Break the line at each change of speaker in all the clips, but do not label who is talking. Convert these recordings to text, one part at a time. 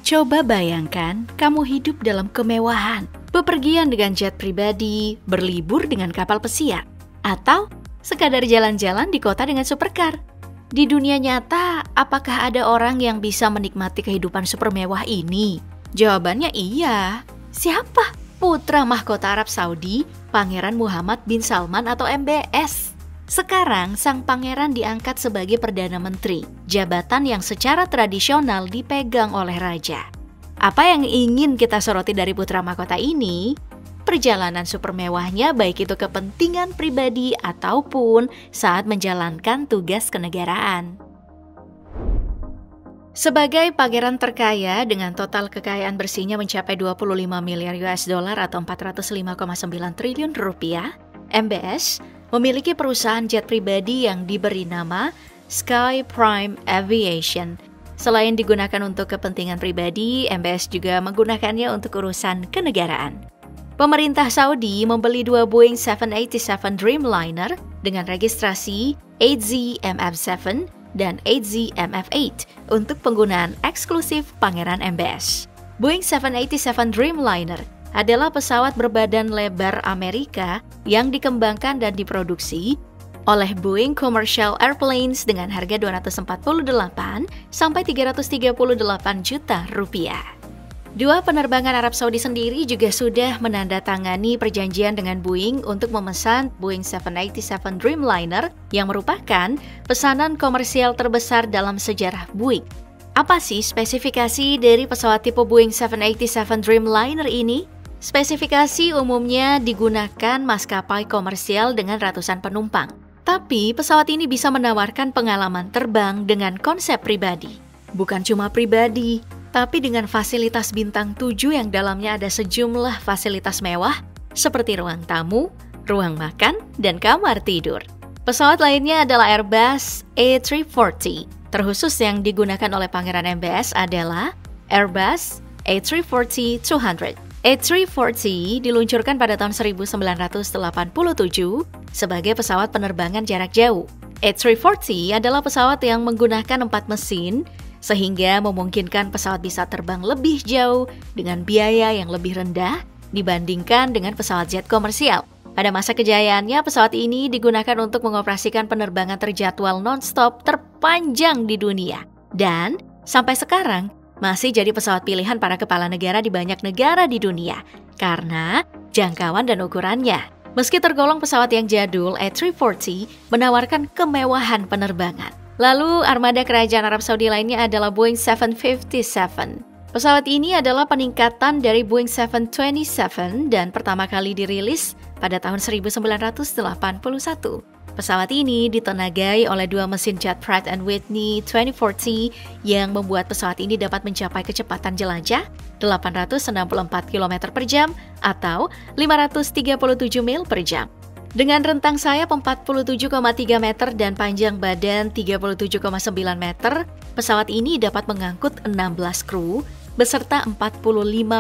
Coba bayangkan kamu hidup dalam kemewahan, bepergian dengan jet pribadi, berlibur dengan kapal pesiar, atau sekadar jalan-jalan di kota dengan supercar. Di dunia nyata, apakah ada orang yang bisa menikmati kehidupan super mewah ini? Jawabannya iya. Siapa? Putra mahkota Arab Saudi, Pangeran Muhammad bin Salman atau MBS. Sekarang, sang pangeran diangkat sebagai Perdana Menteri, jabatan yang secara tradisional dipegang oleh raja. Apa yang ingin kita soroti dari putra mahkota ini? Perjalanan super mewahnya baik itu kepentingan pribadi ataupun saat menjalankan tugas kenegaraan. Sebagai pangeran terkaya dengan total kekayaan bersihnya mencapai 25 miliar US dollar atau 405,9 triliun rupiah, MBS memiliki perusahaan jet pribadi yang diberi nama Sky Prime Aviation. Selain digunakan untuk kepentingan pribadi, MBS juga menggunakannya untuk urusan kenegaraan. Pemerintah Saudi membeli 2 Boeing 787 Dreamliner dengan registrasi 8ZMF7 dan 8ZMF8 untuk penggunaan eksklusif Pangeran MBS. Boeing 787 Dreamliner adalah pesawat berbadan lebar Amerika yang dikembangkan dan diproduksi oleh Boeing Commercial Airplanes dengan harga 248 sampai 338 juta rupiah. 2 penerbangan Arab Saudi sendiri juga sudah menandatangani perjanjian dengan Boeing untuk memesan Boeing 787 Dreamliner yang merupakan pesanan komersial terbesar dalam sejarah Boeing. Apa sih spesifikasi dari pesawat tipe Boeing 787 Dreamliner ini? Spesifikasi umumnya digunakan maskapai komersial dengan ratusan penumpang. Tapi pesawat ini bisa menawarkan pengalaman terbang dengan konsep pribadi. Bukan cuma pribadi, tapi dengan fasilitas bintang 7 yang dalamnya ada sejumlah fasilitas mewah seperti ruang tamu, ruang makan, dan kamar tidur. Pesawat lainnya adalah Airbus A340. Terkhusus yang digunakan oleh Pangeran MBS adalah Airbus A340-200. A340 diluncurkan pada tahun 1987 sebagai pesawat penerbangan jarak jauh. A340 adalah pesawat yang menggunakan 4 mesin sehingga memungkinkan pesawat bisa terbang lebih jauh dengan biaya yang lebih rendah dibandingkan dengan pesawat jet komersial. Pada masa kejayaannya, pesawat ini digunakan untuk mengoperasikan penerbangan terjadwal non-stop terpanjang di dunia. Dan sampai sekarang, masih jadi pesawat pilihan para kepala negara di banyak negara di dunia karena jangkauan dan ukurannya. Meski tergolong pesawat yang jadul, A340 menawarkan kemewahan penerbangan. Lalu armada kerajaan Arab Saudi lainnya adalah Boeing 757. Pesawat ini adalah peningkatan dari Boeing 727 dan pertama kali dirilis pada tahun 1981. Pesawat ini ditenagai oleh 2 mesin jet Pratt & Whitney 2040 yang membuat pesawat ini dapat mencapai kecepatan jelajah 864 km per jam atau 537 mil per jam. Dengan rentang sayap 47,3 meter dan panjang badan 37,9 meter, pesawat ini dapat mengangkut 16 kru beserta 45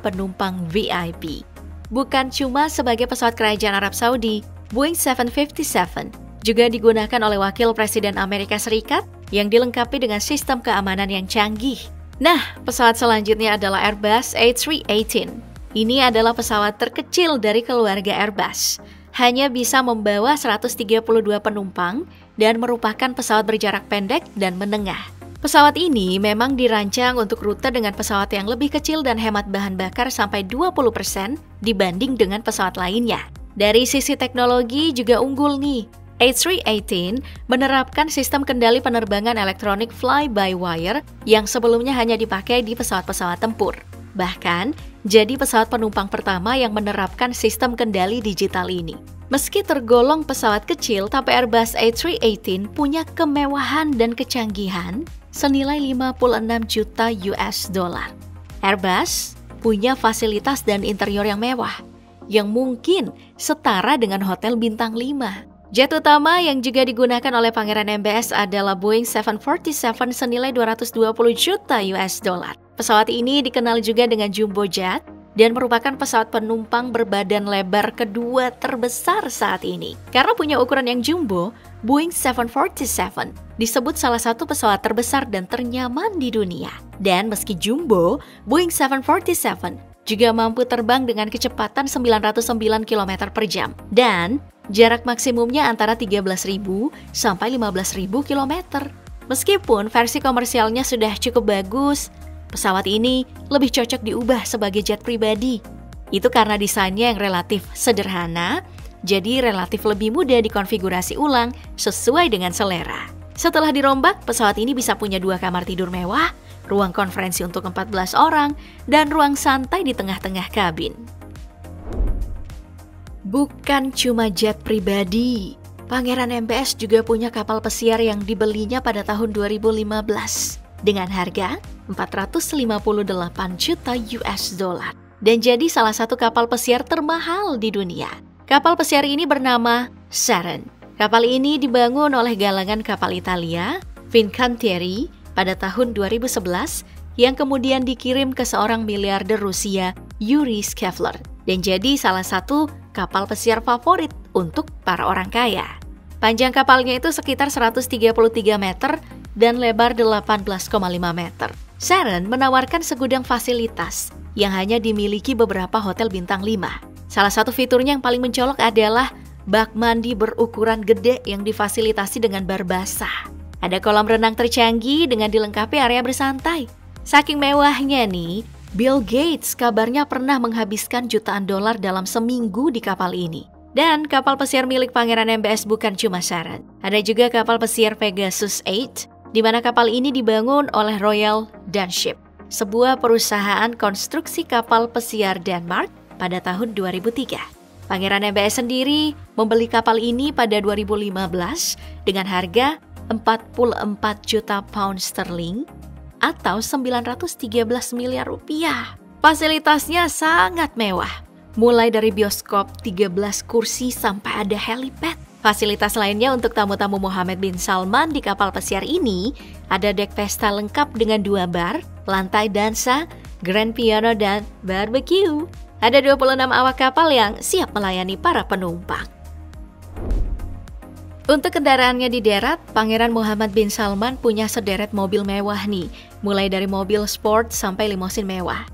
penumpang VIP. Bukan cuma sebagai pesawat kerajaan Arab Saudi, Boeing 757 juga digunakan oleh Wakil Presiden Amerika Serikat yang dilengkapi dengan sistem keamanan yang canggih. Nah, pesawat selanjutnya adalah Airbus A318. Ini adalah pesawat terkecil dari keluarga Airbus. Hanya bisa membawa 132 penumpang dan merupakan pesawat berjarak pendek dan menengah. Pesawat ini memang dirancang untuk rute dengan pesawat yang lebih kecil dan hemat bahan bakar sampai 20% dibanding dengan pesawat lainnya. Dari sisi teknologi juga unggul nih. A318 menerapkan sistem kendali penerbangan elektronik fly-by-wire yang sebelumnya hanya dipakai di pesawat-pesawat tempur. Bahkan, jadi pesawat penumpang pertama yang menerapkan sistem kendali digital ini. Meski tergolong pesawat kecil, tapi Airbus A318 punya kemewahan dan kecanggihan senilai 56 juta US dollar. Airbus punya fasilitas dan interior yang mewah, yang mungkin setara dengan hotel bintang 5. Jet utama yang juga digunakan oleh Pangeran MBS adalah Boeing 747 senilai 220 juta US dollar. Pesawat ini dikenal juga dengan jumbo jet dan merupakan pesawat penumpang berbadan lebar kedua terbesar saat ini. Karena punya ukuran yang jumbo, Boeing 747 disebut salah satu pesawat terbesar dan ternyaman di dunia. Dan meski jumbo, Boeing 747 juga mampu terbang dengan kecepatan 909 km per jam. Dan jarak maksimumnya antara 13.000 sampai 15.000 km. Meskipun versi komersialnya sudah cukup bagus, pesawat ini lebih cocok diubah sebagai jet pribadi. Itu karena desainnya yang relatif sederhana, jadi relatif lebih mudah dikonfigurasi ulang sesuai dengan selera. Setelah dirombak, pesawat ini bisa punya 2 kamar tidur mewah, ruang konferensi untuk 14 orang, dan ruang santai di tengah-tengah kabin. Bukan cuma jet pribadi, Pangeran MBS juga punya kapal pesiar yang dibelinya pada tahun 2015 dengan harga 458 juta US dollar dan jadi salah satu kapal pesiar termahal di dunia. Kapal pesiar ini bernama Saturn. Kapal ini dibangun oleh galangan kapal Italia, Fincantieri, pada tahun 2011 yang kemudian dikirim ke seorang miliarder Rusia, Yuri Skeffler, dan jadi salah satu kapal pesiar favorit untuk para orang kaya. Panjang kapalnya itu sekitar 133 meter dan lebar 18,5 meter. Saturn menawarkan segudang fasilitas yang hanya dimiliki beberapa hotel bintang 5. Salah satu fiturnya yang paling mencolok adalah bak mandi berukuran gede yang difasilitasi dengan bar basah. Ada kolam renang tercanggih dengan dilengkapi area bersantai. Saking mewahnya nih, Bill Gates kabarnya pernah menghabiskan jutaan dolar dalam seminggu di kapal ini. Dan kapal pesiar milik Pangeran MBS bukan cuma Saturn. Ada juga kapal pesiar Pegasus 8, di mana kapal ini dibangun oleh Royal Danish Ship, sebuah perusahaan konstruksi kapal pesiar Denmark pada tahun 2003. Pangeran MBS sendiri membeli kapal ini pada 2015 dengan harga 44 juta pound sterling atau 913 miliar rupiah. Fasilitasnya sangat mewah, mulai dari bioskop 13 kursi sampai ada helipad. Fasilitas lainnya untuk tamu-tamu Mohammed bin Salman di kapal pesiar ini ada dek pesta lengkap dengan 2 bar, lantai dansa, grand piano, dan barbecue. Ada 26 awak kapal yang siap melayani para penumpang. Untuk kendaraannya di darat, Pangeran Mohammed bin Salman punya sederet mobil mewah nih, mulai dari mobil sport sampai limosin mewah.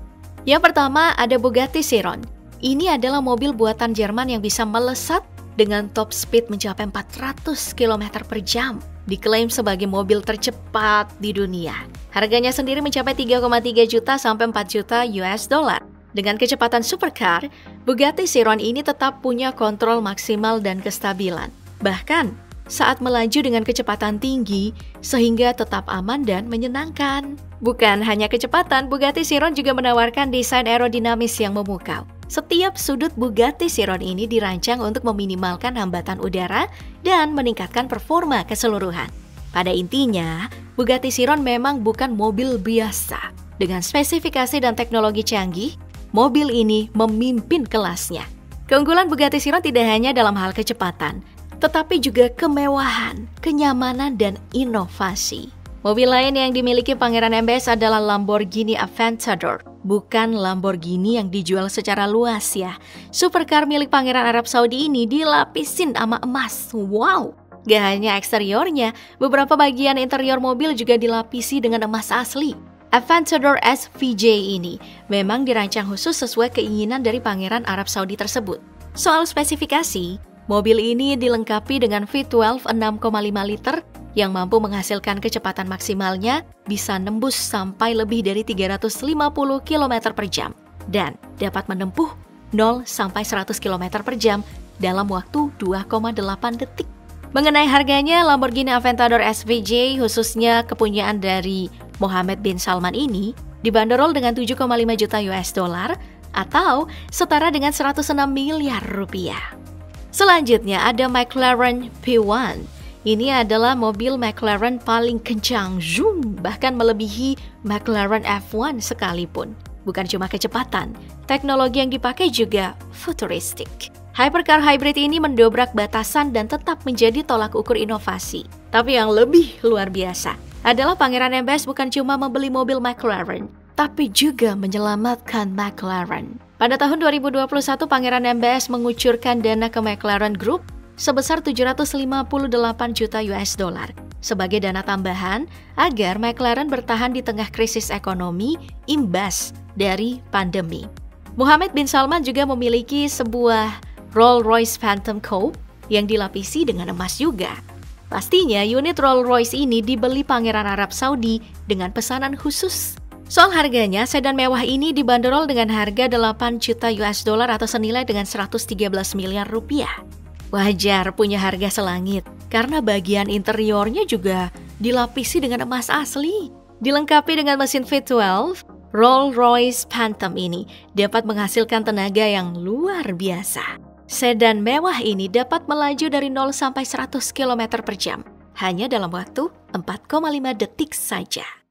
Yang pertama ada Bugatti Chiron. Ini adalah mobil buatan Jerman yang bisa melesat dengan top speed mencapai 400 km per jam. Diklaim sebagai mobil tercepat di dunia. Harganya sendiri mencapai 3,3 juta sampai 4 juta US dollar. Dengan kecepatan supercar, Bugatti Chiron ini tetap punya kontrol maksimal dan kestabilan. Bahkan, saat melaju dengan kecepatan tinggi, sehingga tetap aman dan menyenangkan. Bukan hanya kecepatan, Bugatti Chiron juga menawarkan desain aerodinamis yang memukau. Setiap sudut Bugatti Chiron ini dirancang untuk meminimalkan hambatan udara dan meningkatkan performa keseluruhan. Pada intinya, Bugatti Chiron memang bukan mobil biasa. Dengan spesifikasi dan teknologi canggih, mobil ini memimpin kelasnya. Keunggulan Bugatti Chiron tidak hanya dalam hal kecepatan, tetapi juga kemewahan, kenyamanan, dan inovasi. Mobil lain yang dimiliki Pangeran MBS adalah Lamborghini Aventador. Bukan Lamborghini yang dijual secara luas ya. Supercar milik Pangeran Arab Saudi ini dilapisin sama emas. Wow! Gak hanya eksteriornya, beberapa bagian interior mobil juga dilapisi dengan emas asli. Aventador SVJ ini memang dirancang khusus sesuai keinginan dari Pangeran Arab Saudi tersebut. Soal spesifikasi, mobil ini dilengkapi dengan V12 6,5 liter yang mampu menghasilkan kecepatan maksimalnya bisa nembus sampai lebih dari 350 km per jam dan dapat menempuh 0 sampai 100 km per jam dalam waktu 2,8 detik. Mengenai harganya, Lamborghini Aventador SVJ khususnya kepunyaan dari Mohammed bin Salman ini dibanderol dengan 7,5 juta US dollar atau setara dengan 106 miliar rupiah. Selanjutnya ada McLaren P1. Ini adalah mobil McLaren paling kencang, zoom, bahkan melebihi McLaren F1 sekalipun. Bukan cuma kecepatan, teknologi yang dipakai juga futuristik. Hypercar hybrid ini mendobrak batasan dan tetap menjadi tolak ukur inovasi. Tapi yang lebih luar biasa adalah Pangeran MBS bukan cuma membeli mobil McLaren, tapi juga menyelamatkan McLaren. Pada tahun 2021, Pangeran MBS mengucurkan dana ke McLaren Group sebesar 758 juta US dollar sebagai dana tambahan agar McLaren bertahan di tengah krisis ekonomi imbas dari pandemi. Mohammed bin Salman juga memiliki sebuah Rolls-Royce Phantom Coupe yang dilapisi dengan emas juga. Pastinya unit Rolls-Royce ini dibeli Pangeran Arab Saudi dengan pesanan khusus. Soal harganya, sedan mewah ini dibanderol dengan harga 8 juta US dollar atau senilai dengan 113 miliar rupiah. Wajar punya harga selangit, karena bagian interiornya juga dilapisi dengan emas asli. Dilengkapi dengan mesin V12, Rolls-Royce Phantom ini dapat menghasilkan tenaga yang luar biasa. Sedan mewah ini dapat melaju dari 0 sampai 100 km per jam, hanya dalam waktu 4,5 detik saja.